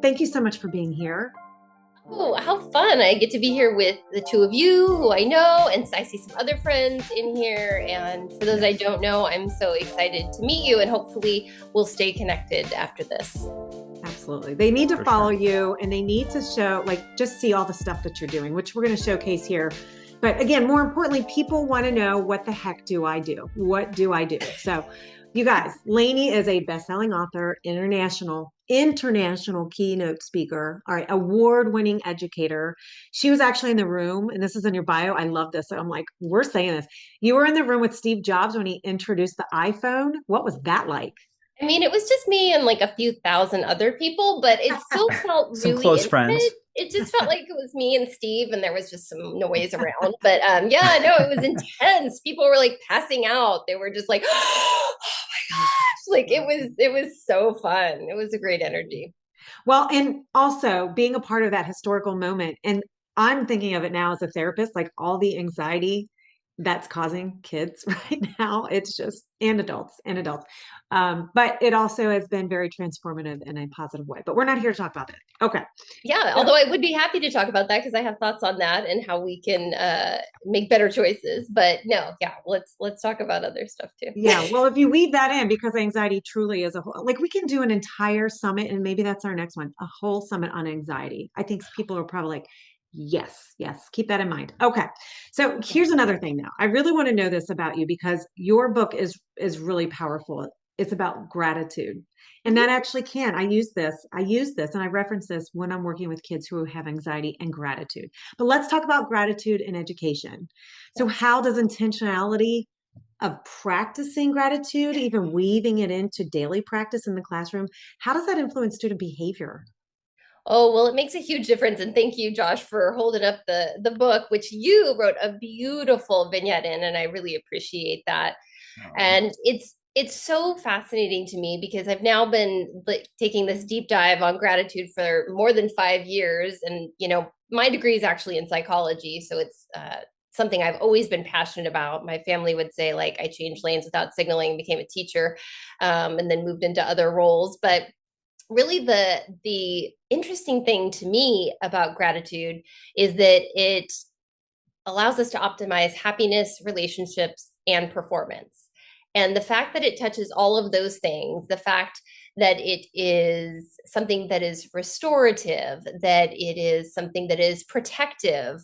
thank you so much for being here. Oh, how fun. I get to be here with the two of you who I know, and I see some other friends in here. And for those I don't know, I'm so excited to meet you, and hopefully we'll stay connected after this. Absolutely. They need to For follow sure. you, and they need to show, just see all the stuff that you're doing, which we're going to showcase here. But again, more importantly, people want to know, what the heck do I do? What do I do? So you guys, Lainie is a best-selling author, international keynote speaker, all right, award-winning educator. She was actually in the room, and this is in your bio. I love this. I'm like, we're saying this. You were in the room with Steve Jobs when he introduced the iPhone. What was that like? I mean, it was just me and like a few thousand other people, but it still felt Some really close intimate. friends. It just felt like it was me and Steve, and there was just some noise around. But yeah, no, it was intense. People were like passing out. They were just like, oh my gosh. Like it was so fun. It was a great energy. Well, and also being a part of that historical moment. And I'm thinking of it now as a therapist, like all the anxiety that's causing kids right now. It's just, and adults. But it also has been very transformative in a positive way. But we're not here to talk about that. Okay. Yeah, So, although I would be happy to talk about that because I have thoughts on that and how we can make better choices. But no, yeah, let's talk about other stuff too. yeah. Well, if you weave that in, because anxiety truly is a whole, like we can do an entire summit, and maybe that's our next one, a whole summit on anxiety. I think people are probably like, yes, yes, keep that in mind. Okay. So here's another thing now. I really want to know this about you because your book is really powerful. It's about gratitude. And that actually can. I use this and I reference this when I'm working with kids who have anxiety and gratitude. But let's talk about gratitude in education. So Yes. how does intentionality of practicing gratitude, even weaving it into daily practice in the classroom, how does that influence student behavior? Oh, well, it makes a huge difference. And thank you, Josh, for holding up the book, which you wrote a beautiful vignette in, and I really appreciate that. Um, And it's so fascinating to me because I've now been like taking this deep dive on gratitude for more than 5 years. And, my degree is actually in psychology. So it's something I've always been passionate about. My family would say, like, I changed lanes without signaling, became a teacher, and then moved into other roles. But really the interesting thing to me about gratitude is that it allows us to optimize happiness, relationships, and performance. And the fact that it touches all of those things, the fact that it is something that is restorative, that it is something that is protective.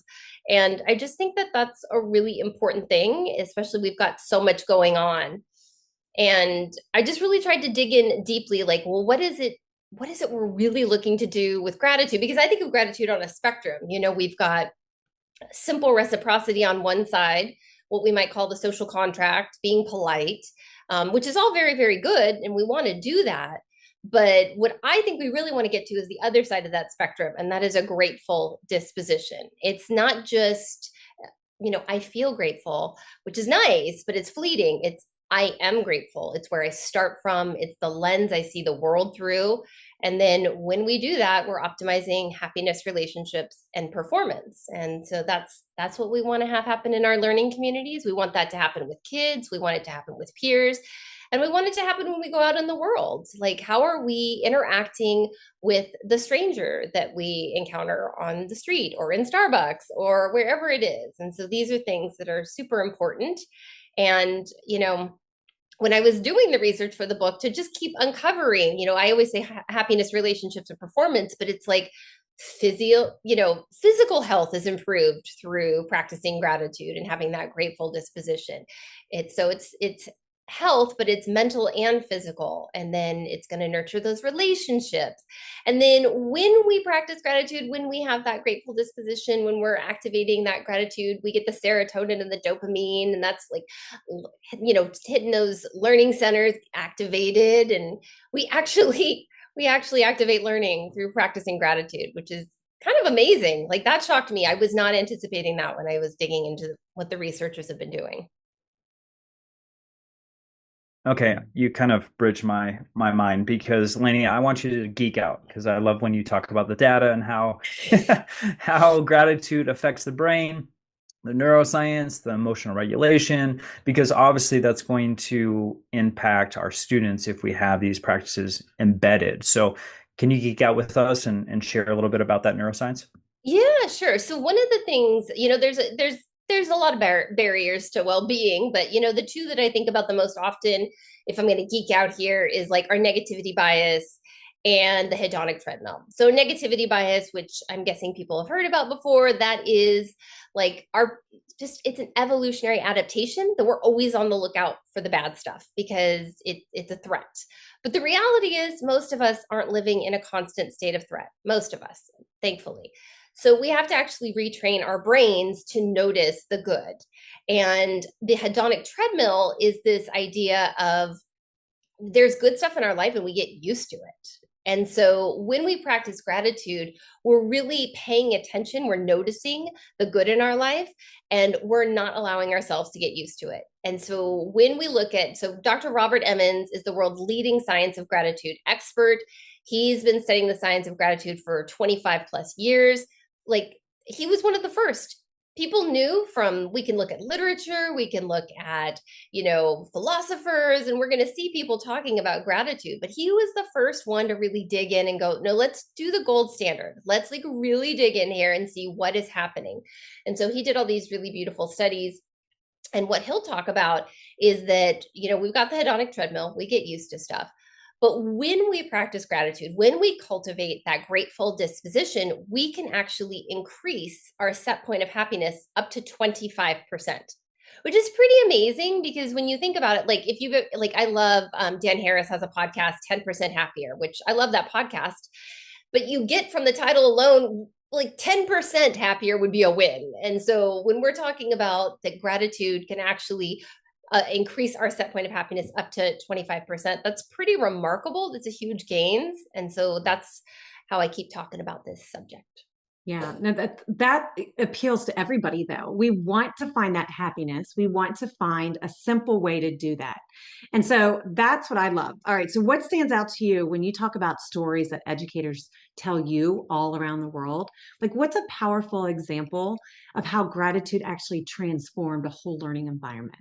And I just think that that's a really important thing, especially we've got so much going on. And I just really tried to dig in deeply, like, well, what is it we're really looking to do with gratitude? Because I think of gratitude on a spectrum. We've got simple reciprocity on one side, what we might call the social contract, being polite, which is all very, very good. And we want to do that. But what I think we really want to get to is the other side of that spectrum, and that is a grateful disposition. It's not just, I feel grateful, which is nice, but it's fleeting. I am grateful. It's where I start from. It's the lens I see the world through. And then when we do that, we're optimizing happiness, relationships, and performance. And so that's what we want to have happen in our learning communities. We want that to happen with kids. We want it to happen with peers. And we want it to happen when we go out in the world. Like, how are we interacting with the stranger that we encounter on the street or in Starbucks or wherever it is? And so these are things that are super important. And, when I was doing the research for the book, to just keep uncovering, I always say happiness, relationships, and performance, but it's like physical health is improved through practicing gratitude and having that grateful disposition. It's health, but it's mental and physical. And then it's going to nurture those relationships. And then when we practice gratitude, when we have that grateful disposition, when we're activating that gratitude, we get the serotonin and the dopamine. And that's like, hitting those learning centers activated. And we actually activate learning through practicing gratitude, which is kind of amazing. Like, that shocked me. I was not anticipating that when I was digging into what the researchers have been doing. okay, you kind of bridge my mind because Lainey, I want you to geek out because I love when you talk about the data and how how gratitude affects the brain, the neuroscience, the emotional regulation, because obviously that's going to impact our students if we have these practices embedded. So Can you geek out with us and share a little bit about that neuroscience? Yeah, sure. So one of the things, there's a lot of barriers to well-being, but the two that I think about the most often, if I'm going to geek out here, is like our negativity bias and the hedonic treadmill. So negativity bias, which I'm guessing people have heard about before, that is like it's an evolutionary adaptation that we're always on the lookout for the bad stuff because it's a threat. But the reality is most of us aren't living in a constant state of threat. Most of us, thankfully. So we have to actually retrain our brains to notice the good. And the hedonic treadmill is this idea of there's good stuff in our life and we get used to it. And so when we practice gratitude, we're really paying attention, we're noticing the good in our life, and we're not allowing ourselves to get used to it. And so when we look at, so Dr. Robert Emmons is the world's leading science of gratitude expert. He's been studying the science of gratitude for 25 plus years. Like he was one of the first. People knew from, we can look at literature, we can look at, philosophers, and we're going to see people talking about gratitude. But he was the first one to really dig in and go, no, let's do the gold standard. Let's like really dig in here and see what is happening. And so he did all these really beautiful studies. And what he'll talk about is that, we've got the hedonic treadmill, we get used to stuff. But when we practice gratitude, when we cultivate that grateful disposition, we can actually increase our set point of happiness up to 25%, which is pretty amazing because when you think about it, like if you like, I love Dan Harris has a podcast, 10% Happier, which I love that podcast. But you get from the title alone, like 10% happier would be a win. And so when we're talking about that gratitude can actually increase our set point of happiness up to 25%. That's pretty remarkable. That's a huge gains. And so that's how I keep talking about this subject. Yeah, no, that appeals to everybody though. We want to find that happiness. We want to find a simple way to do that. And so that's what I love. All right. So what stands out to you when you talk about stories that educators tell you all around the world? Like what's a powerful example of how gratitude actually transformed a whole learning environment?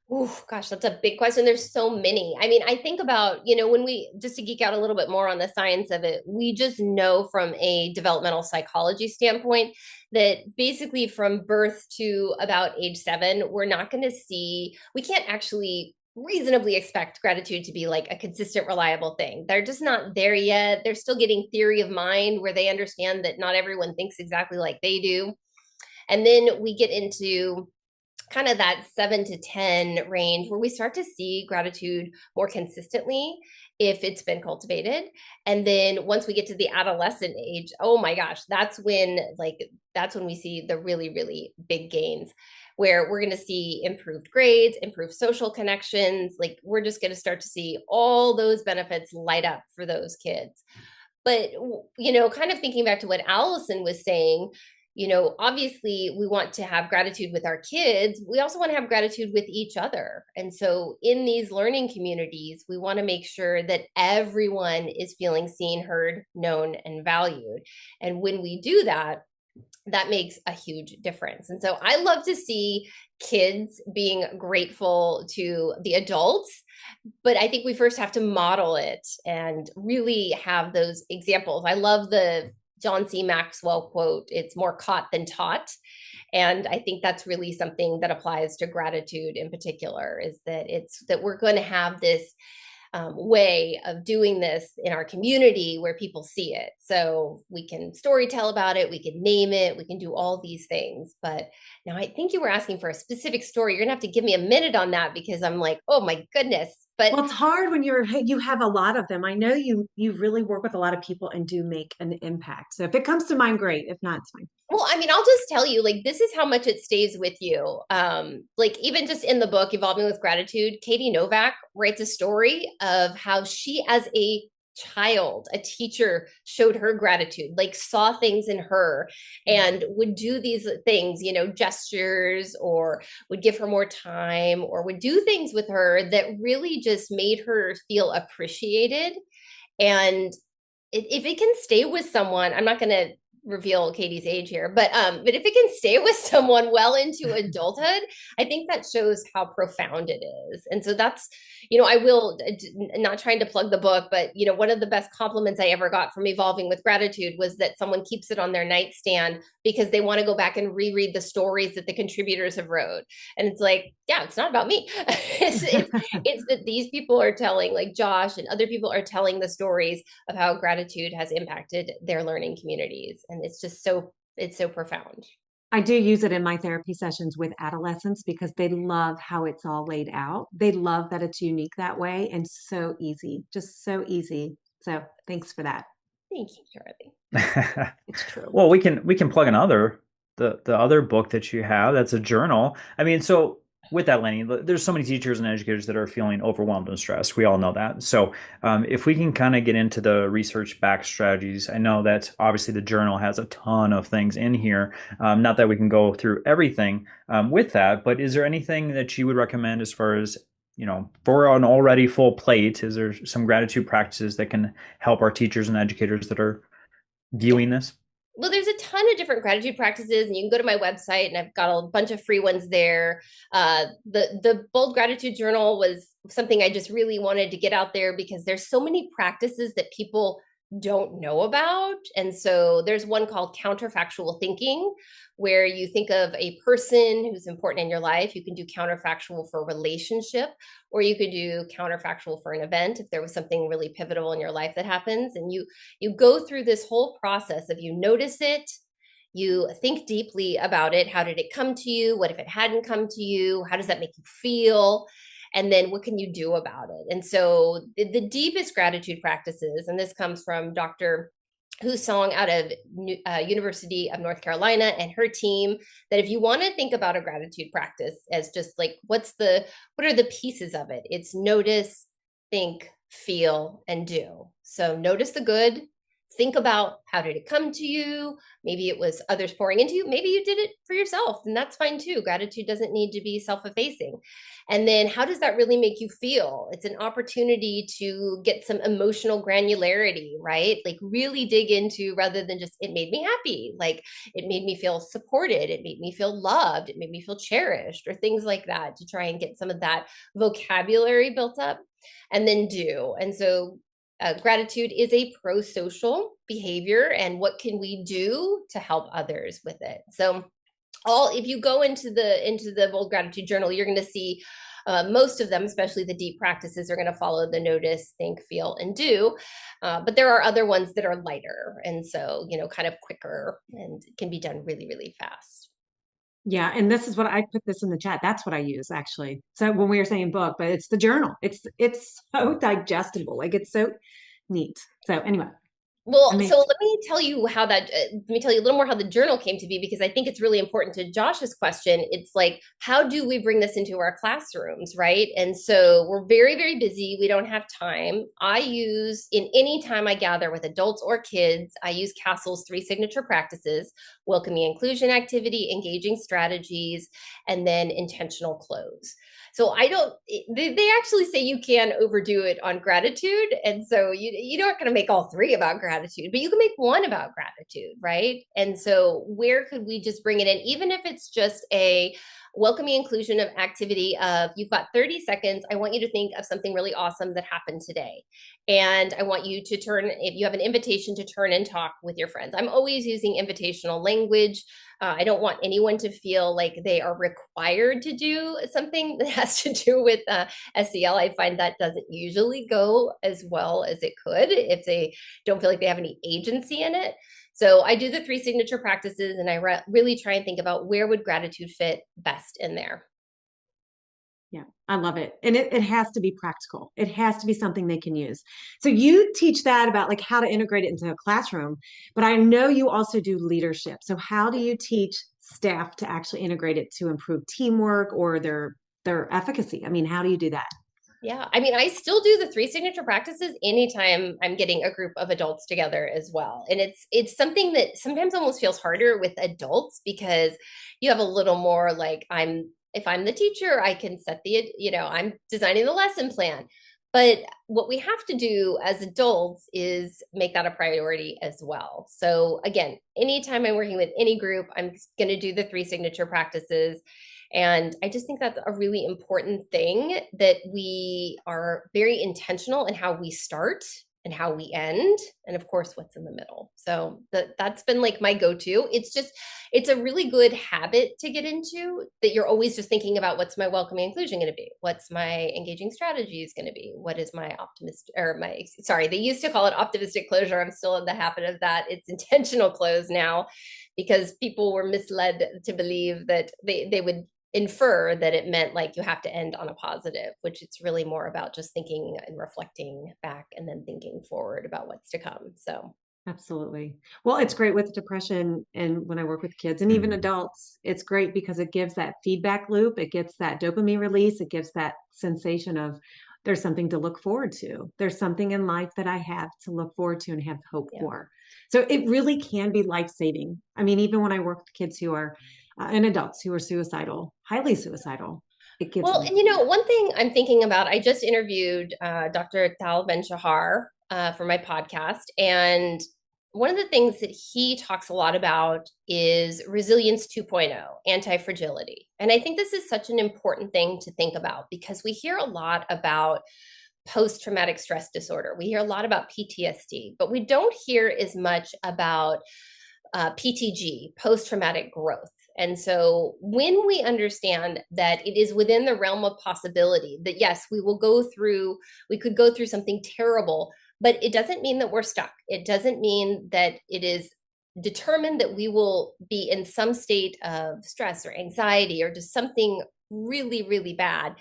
Oh gosh, that's a big question. There's so many. I mean, I think about, when we, just to geek out a little bit more on the science of it, we just know from a developmental psychology standpoint that basically from birth to about age 7, we can't actually reasonably expect gratitude to be like a consistent, reliable thing. They're just not there yet. They're still getting theory of mind where they understand that not everyone thinks exactly like they do. And then we get into kind of that 7 to 10 range where we start to see gratitude more consistently if it's been cultivated. And then once we get to the adolescent age, oh my gosh, that's when we see the really, really big gains where we're going to see improved grades, improved social connections. Like we're just going to start to see all those benefits light up for those kids. But, kind of thinking back to what Allison was saying, obviously we want to have gratitude with our kids. We also want to have gratitude with each other. And so in these learning communities, we want to make sure that everyone is feeling seen, heard, known, and valued. And when we do that, that makes a huge difference. And so I love to see kids being grateful to the adults, but I think we first have to model it and really have those examples. I love the John C. Maxwell quote, it's more caught than taught. And I think that's really something that applies to gratitude in particular, is that we're going to have this way of doing this in our community where people see it. So we can story tell about it, we can name it, we can do all these things. But now I think you were asking for a specific story. You're gonna have to give me a minute on that because I'm like, oh my goodness. But well, it's hard when you have a lot of them. I know you really work with a lot of people and do make an impact. So if it comes to mind, great. If not, it's fine. Well, I mean, I'll just tell you, like, this is how much it stays with you. Like, even just in the book, Evolving with Gratitude, Katie Novak writes a story of how she, as a child, a teacher showed her gratitude, like, saw things in her and would do these things, gestures, or would give her more time, or would do things with her that really just made her feel appreciated. And if it can stay with someone, I'm not going to reveal Katie's age here, but if it can stay with someone well into adulthood, I think that shows how profound it is. And so that's, I will, not trying to plug the book, but one of the best compliments I ever got from Evolving with Gratitude was that someone keeps it on their nightstand because they want to go back and reread the stories that the contributors have wrote. And it's like, yeah, it's not about me. It's that these people are telling, like Josh and other people are telling the stories of how gratitude has impacted their learning communities. And it's so profound. I do use it in my therapy sessions with adolescents because they love how it's all laid out. They love that it's unique that way and so easy, just so easy. So thanks for that. Thank you, Charlie. It's true. Well, we can plug another the other book that you have. That's a journal. I mean, so with that, Lainie, there's so many teachers and educators that are feeling overwhelmed and stressed. We all know that. So if we can kind of get into the research-backed strategies, I know that obviously the journal has a ton of things in here. Not that we can go through everything with that, but is there anything that you would recommend as far as, for an already full plate? Is there some gratitude practices that can help our teachers and educators that are viewing this? Well, there's a ton of different gratitude practices, and you can go to my website, and I've got a bunch of free ones there. The Bold Gratitude Journal was something I just really wanted to get out there because there's so many practices that people don't know about. And so there's one called counterfactual thinking, where you think of a person who's important in your life. You can do counterfactual for a relationship, or you could do counterfactual for an event if there was something really pivotal in your life that happens. And you go through this whole process of, you notice it, you think deeply about it. How did it come to you? What if it hadn't come to you? How does that make you feel? And then what can you do about it? And so the deepest gratitude practices, and this comes from Dr. Who's song out of University of North Carolina and her team, that if you want to think about a gratitude practice as just like, what are the pieces of it? It's notice, think, feel, and do. So notice the good. Think about, how did it come to you? Maybe it was others pouring into you. Maybe you did it for yourself, and that's fine too. Gratitude doesn't need to be self-effacing. And then how does that really make you feel? It's an opportunity to get some emotional granularity, right? Like really dig into, rather than just, it made me happy. Like it made me feel supported. It made me feel loved. It made me feel cherished, or things like that, to try and get some of that vocabulary built up. And then do. And so gratitude is a pro-social behavior, and what can we do to help others with it? So if you go into the Bold Gratitude Journal, you're going to see most of them, especially the deep practices, are going to follow the notice, think, feel, and do. But there are other ones that are lighter, and so kind of quicker, and can be done really, really fast. Yeah, and this is what I put this in the chat. That's what I use actually. So when we were saying book, but it's the journal. It's so digestible. Like it's so neat. So anyway, well, so let me tell you let me tell you a little more how the journal came to be, because I think it's really important to Josh's question. It's like, how do we bring this into our classrooms, right? And so we're very, very busy. We don't have time. In any time I gather with adults or kids, I use CASTLE's 3 signature practices: welcoming inclusion activity, engaging strategies, and then intentional close. So they actually say you can overdo it on gratitude. And so you're not going to make all 3 about gratitude, but you can make one about gratitude, right? And so where could we just bring it in, even if it's just a welcoming inclusion of activity of, you've got 30 seconds. I want you to think of something really awesome that happened today. And I want you to if you have an invitation, to turn and talk with your friends. I'm always using invitational language. I don't want anyone to feel like they are required to do something that has to do with SEL. I find that doesn't usually go as well as it could if they don't feel like they have any agency in it. So I do the 3 signature practices, and I really try and think about, where would gratitude fit best in there. Yeah, I love it. And it has to be practical. It has to be something they can use. So you teach that about like how to integrate it into a classroom, but I know you also do leadership. So how do you teach staff to actually integrate it to improve teamwork or their efficacy? I mean, how do you do that? Yeah, I mean, I still do the 3 signature practices anytime I'm getting a group of adults together as well. And it's something that sometimes almost feels harder with adults, because you have a little more like, if I'm the teacher, I can set I'm designing the lesson plan. But what we have to do as adults is make that a priority as well. So again, anytime I'm working with any group, I'm going to do the 3 signature practices. And I just think that's a really important thing, that we are very intentional in how we start and how we end, and of course what's in the middle. So that's been like my go-to. It's a really good habit to get into, that you're always just thinking about, what's my welcoming inclusion going to be? What's my engaging strategies going to be? What is my they used to call it optimistic closure. I'm still in the habit of that. It's intentional close now, because people were misled to believe that they would infer that it meant like you have to end on a positive, which it's really more about just thinking and reflecting back and then thinking forward about what's to come. So Absolutely. Well, it's great with depression. And when I work with kids and even adults, it's great because it gives that feedback loop. It gets that dopamine release. It gives that sensation of there's something to look forward to. There's something in life that I have to look forward to and have hope yeah. for. So it really can be life-saving. I mean, even when I work with kids who are and adults who are suicidal, highly suicidal, it gives Well, them. and one thing I'm thinking about, I just interviewed Dr. Tal Ben Shahar for my podcast. And one of the things that he talks a lot about is resilience 2.0, anti-fragility. And I think this is such an important thing to think about, because we hear a lot about post-traumatic stress disorder. We hear a lot about PTSD, but we don't hear as much about PTG, post-traumatic growth. And so when we understand that it is within the realm of possibility that, yes, we could go through something terrible, but it doesn't mean that we're stuck. It doesn't mean that it is determined that we will be in some state of stress or anxiety or just something really, really bad.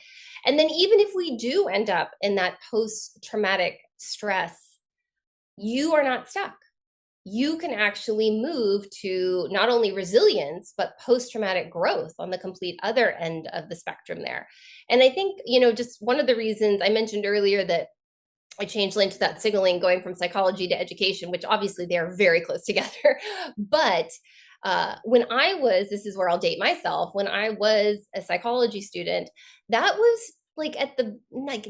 And then even if we do end up in that post-traumatic stress, you are not stuck. You can actually move to not only resilience, but post-traumatic growth on the complete other end of the spectrum there. And I think, just one of the reasons I mentioned earlier that I changed lanes to that signaling, going from psychology to education, which obviously they are very close together. But this is where I'll date myself, when I was a psychology student, that was like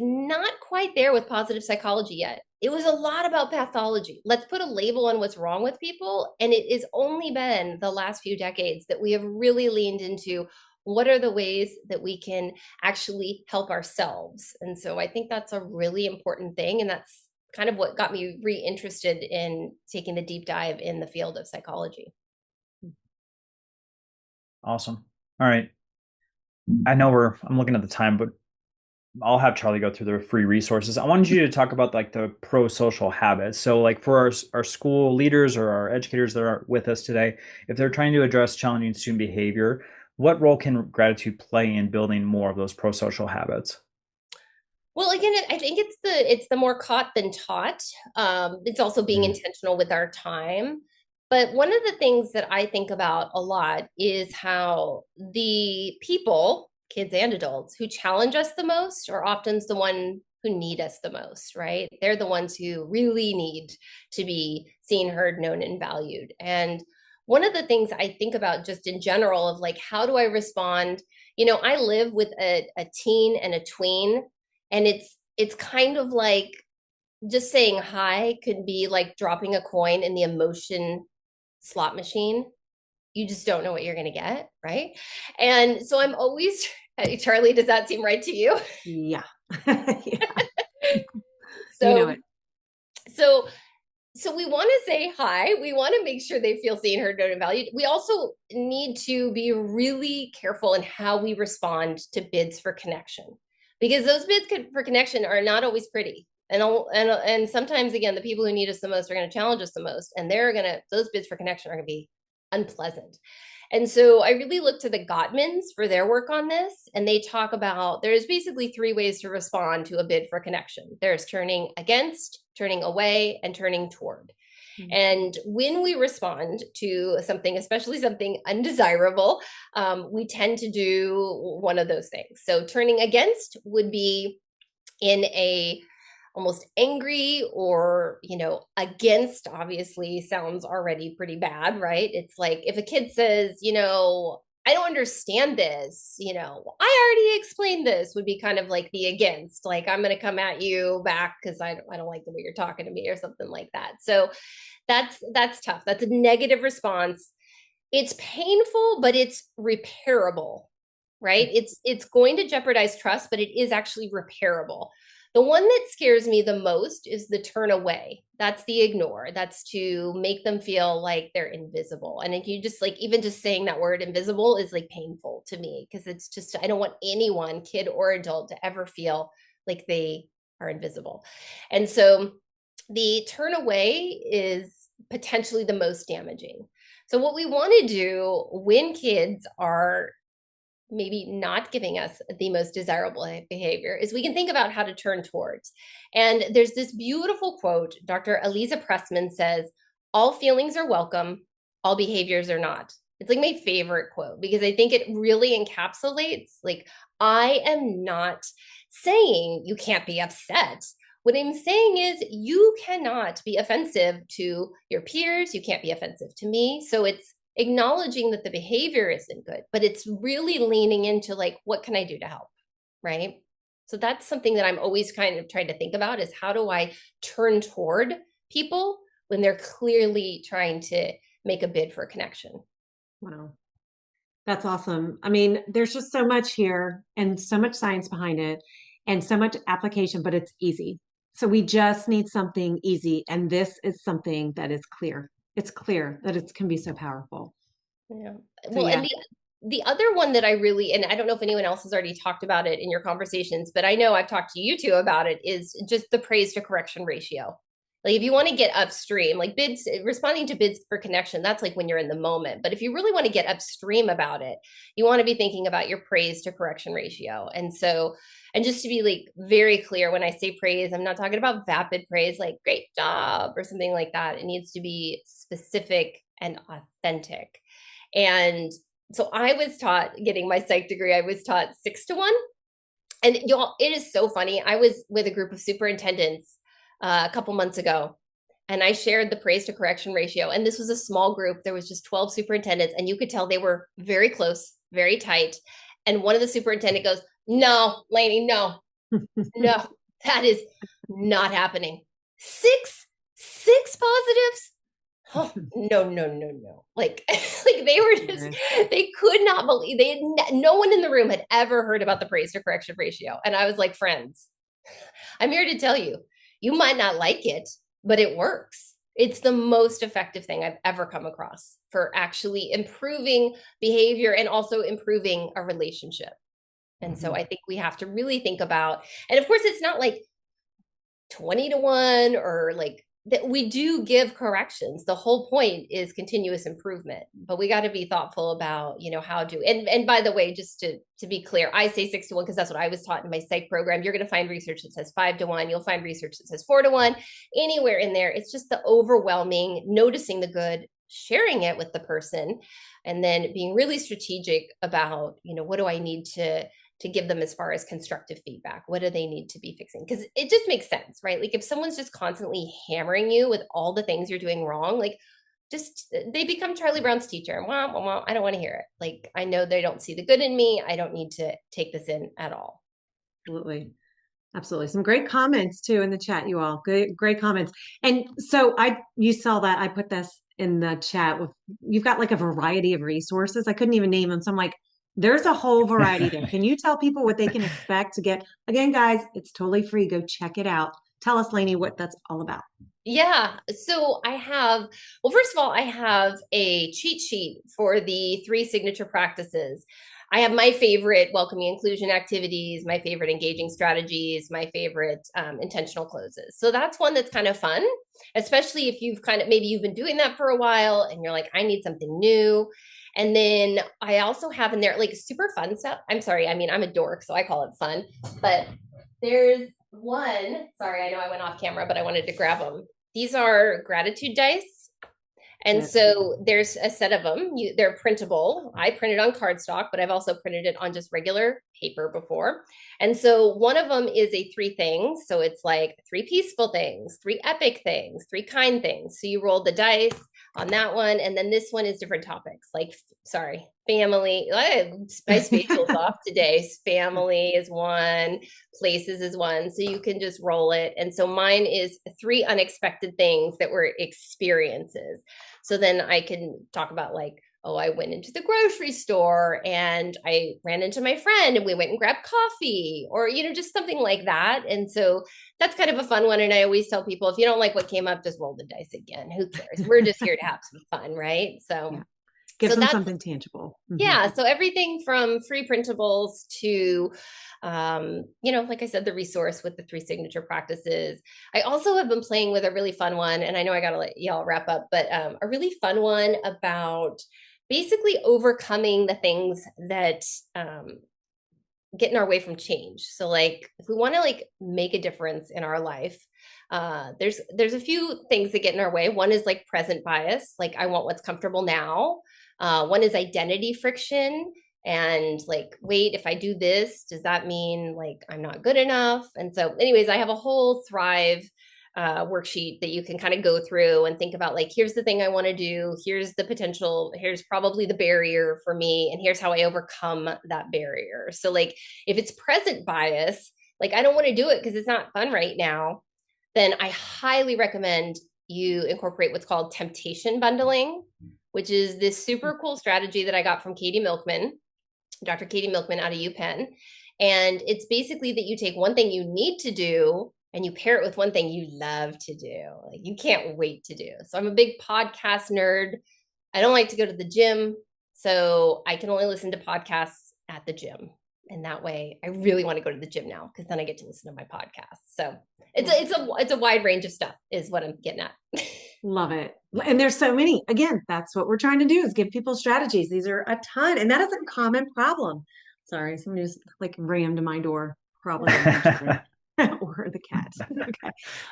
not quite there with positive psychology yet. It was a lot about pathology. Let's put a label on what's wrong with people. And it has only been the last few decades that we have really leaned into what are the ways that we can actually help ourselves. And so I think that's a really important thing. And that's kind of what got me reinterested in taking the deep dive in the field of psychology. Awesome. All right. I know I'm looking at the time, but I'll have Charlie go through the free resources. I wanted you to talk about like the pro-social habits. So like for our school leaders or our educators that are with us today, if they're trying to address challenging student behavior, what role can gratitude play in building more of those pro-social habits? Well, again, I think it's the more caught than taught. It's also being intentional with our time. But one of the things that I think about a lot is how the people, kids and adults, who challenge us the most are often the one who need us the most, right? They're the ones who really need to be seen, heard, known, and valued. And one of the things I think about just in general of like, how do I respond? I live with a teen and a tween, and it's kind of like just saying hi could be like dropping a coin in the emotion slot machine. You just don't know what you're going to get, right? And so I'm always, Charlie, does that seem right to you? Yeah. Yeah. So, You know it. So we want to say hi. We want to make sure they feel seen, heard, known, and valued. We also need to be really careful in how we respond to bids for connection, because those bids for connection are not always pretty. And sometimes, again, the people who need us the most are going to challenge us the most, and those bids for connection are going to be unpleasant. And so I really look to the Gottmans for their work on this. And they talk about there's basically 3 ways to respond to a bid for connection. There's turning against, turning away, and turning toward. Mm-hmm. And when we respond to something, especially something undesirable, we tend to do one of those things. So turning against would be in a almost angry or, against, obviously sounds already pretty bad, right? It's like if a kid says, I don't understand this, I already explained this would be kind of like the against, like, I'm going to come at you back because I don't like the way you're talking to me or something like that. So that's tough. That's a negative response. It's painful, but it's repairable, right? It's going to jeopardize trust, but it is actually repairable. The one that scares me the most is the turn away. That's the ignore. That's to make them feel like they're invisible. And if you just like, even just saying that word invisible is like painful to me, because it's just, I don't want anyone, kid or adult, to ever feel like they are invisible. And so the turn away is potentially the most damaging. So what we want to do when kids are maybe not giving us the most desirable behavior is we can think about how to turn towards. And there's this beautiful quote. Dr. Eliza Pressman says, all feelings are welcome, all behaviors are not. It's like my favorite quote, because I think it really encapsulates, like, I am not saying you can't be upset. What I'm saying is you cannot be offensive to your peers. You can't be offensive to me. So it's acknowledging that the behavior isn't good, but it's really leaning into like, what can I do to help? Right. So that's something that I'm always kind of trying to think about, is how do I turn toward people when they're clearly trying to make a bid for a connection? Wow. That's awesome. I mean, there's just so much here and so much science behind it and so much application, but it's easy. So we just need something easy. And this is something that is clear. It's clear that it can be so powerful. Yeah. So Well, yeah, and the other one that I really, and I don't know if anyone else has already talked about it in your conversations, but I know I've talked to you two about it, is just the praise to correction ratio. Like, if you want to get upstream, like bids, responding to bids for connection, that's like when you're in the moment. But if you really want to get upstream about it, you want to be thinking about your praise to correction ratio. And so, and just to be like very clear, when I say praise, I'm not talking about vapid praise, like great job or something like that. It needs to be specific and authentic. And so I was taught, getting my psych degree, I was taught 6-1. And y'all, it is so funny. I was with a group of superintendents a couple months ago, and I shared the praise to correction ratio. And this was a small group. There was just 12 superintendents, and you could tell they were very close, very tight. And one of the superintendent goes, no, Lainie, no, no, that is not happening. Six positives? Oh, no. Like, like they were just, they could not believe, no one in the room had ever heard about the praise to correction ratio. And I was like, friends, I'm here to tell you, you might not like it, but it works. It's the most effective thing I've ever come across for actually improving behavior and also improving a relationship. And so I think we have to really think about, and of course, it's not like 20-1 or like that. We do give corrections. The whole point is continuous improvement, but we got to be thoughtful about, how to, and by the way, just to be clear, I say 6-1 because that's what I was taught in my psych program. You're going to find research that says 5-1. You'll find research that says 4-1, anywhere in there. It's just the overwhelming, noticing the good, sharing it with the person, and then being really strategic about, what do I need to give them as far as constructive feedback? What do they need to be fixing? Because it just makes sense, right? Like, if someone's just constantly hammering you with all the things you're doing wrong, like, just, they become Charlie Brown's teacher. Wah, wah, wah, I don't want to hear it. Like, I know they don't see the good in me. I don't need to take this in at all. absolutely. Absolutely. Some great comments too in the chat, you all. Great comments. And so you saw that I put this in the chat with, you've got like a variety of resources. I couldn't even name them. So I'm like, there's a whole variety there. Can you tell people what they can expect to get? Again, guys, it's totally free. Go check it out. Tell us, Lainie, what that's all about. Yeah. So well, first of all, I have a cheat sheet for the 3 signature practices. I have my favorite welcoming inclusion activities, my favorite engaging strategies, my favorite intentional closes. So that's one that's kind of fun, especially if maybe you've been doing that for a while and you're like, I need something new. And then I also have in there like super fun stuff. I'm sorry. I mean, I'm a dork, so I call it fun, but there's one, sorry, I know I went off camera, but I wanted to grab them. These are gratitude dice. And so there's a set of them. They're printable. I printed on cardstock, but I've also printed it on just regular paper before. And so one of them is a 3 things. So it's like 3 peaceful things, 3 epic things, 3 kind things. So you roll the dice. on that one. And then this one is different topics, like, sorry, family. My spatial's off today. Family is one, places is one. So you can just roll it. And so mine is 3 unexpected things that were experiences. So then I can talk about like, oh, I went into the grocery store and I ran into my friend and we went and grabbed coffee, or, just something like that. And so that's kind of a fun one. And I always tell people, if you don't like what came up, just roll the dice again. Who cares? We're just here to have some fun, right? So yeah. Give them something tangible. Yeah. So everything from free printables to, like I said, the resource with the 3 signature practices. I also have been playing with a really fun one, and I know I got to let y'all wrap up, but a really fun one about basically overcoming the things that get in our way from change. So like, if we want to like make a difference in our life, there's a few things that get in our way. One is like present bias, like I want what's comfortable now. One is identity friction, and like, wait, if I do this, does that mean like I'm not good enough? And so anyways, I have a whole Thrive worksheet that you can kind of go through and think about, like, here's the thing I want to do, here's the potential, here's probably the barrier for me, and here's how I overcome that barrier. So like, if it's present bias, like I don't want to do it because it's not fun right now, then I highly recommend you incorporate what's called temptation bundling, which is this super cool strategy that I got from Katie Milkman, Dr. Katie Milkman out of UPenn. And it's basically that you take one thing you need to do and you pair it with one thing you love to do, like you can't wait to do. So I'm a big podcast nerd. I don't like to go to the gym, so I can only listen to podcasts at the gym. And that way I really want to go to the gym now, because then I get to listen to my podcast. So it's a wide range of stuff is what I'm getting at. Love it. And there's so many. Again, that's what we're trying to do, is give people strategies. These are a ton. And that is a common problem. Sorry, somebody just like rammed my door. Probably or the cat. Okay.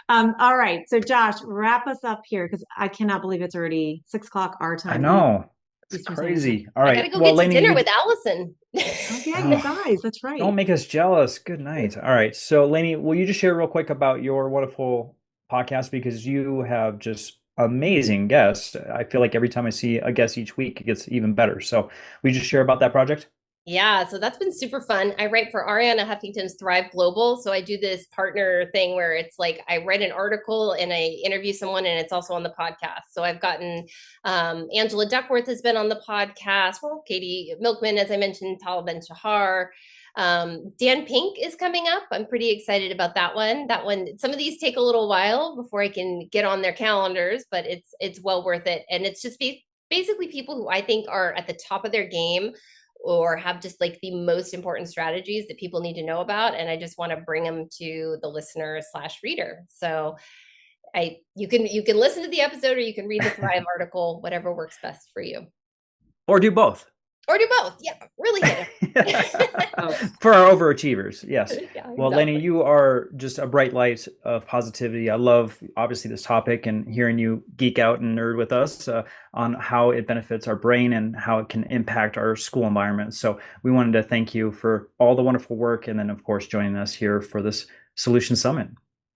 All right. So Josh, wrap us up here, because I cannot believe it's already 6:00 our time. I know. It's Eastern crazy. All right. I gotta go get Lainie, dinner with Allison. Oh, yeah, you guys. That's right. Don't make us jealous. Good night. All right. So Lainie, will you just share real quick about your wonderful podcast, because you have just amazing guests. I feel like every time I see a guest each week, it gets even better. So will you just share about that project? Yeah, so that's been super fun. I write for Ariana Huffington's Thrive Global. So I do this partner thing where it's like I write an article and I interview someone, and it's also on the podcast. So I've gotten Angela Duckworth has been on the podcast. Well, Katie Milkman, as I mentioned, Tal Ben Shahar. Dan Pink is coming up. I'm pretty excited about that one. Some of these take a little while before I can get on their calendars, but it's well worth it. And it's just basically people who I think are at the top of their game, or have just like the most important strategies that people need to know about. And I just want to bring them to the listener/reader. So you can listen to the episode, or you can read the Thrive article, whatever works best for you. Or do both. Or do both. Yeah, really hit it. For our overachievers, yes. Yeah, exactly. Well, Lainie, you are just a bright light of positivity. I love, obviously, this topic, and hearing you geek out and nerd with us on how it benefits our brain and how it can impact our school environment. So we wanted to thank you for all the wonderful work, and then, of course, joining us here for this Solution Summit.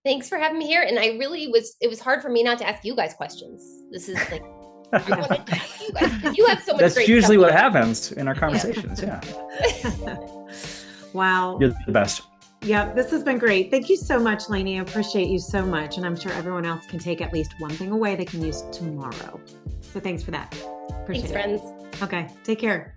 Thanks for having me here. And it was hard for me not to ask you guys questions. This is like, I wanted to ask you guys, because you have so much That's great usually stuff. what happens in our conversations. Yeah. Wow. You're the best. Yeah, this has been great. Thank you so much, Lainie. I appreciate you so much. And I'm sure everyone else can take at least one thing away they can use tomorrow. So thanks for that. Appreciate it. Thanks, friends. Okay. Take care.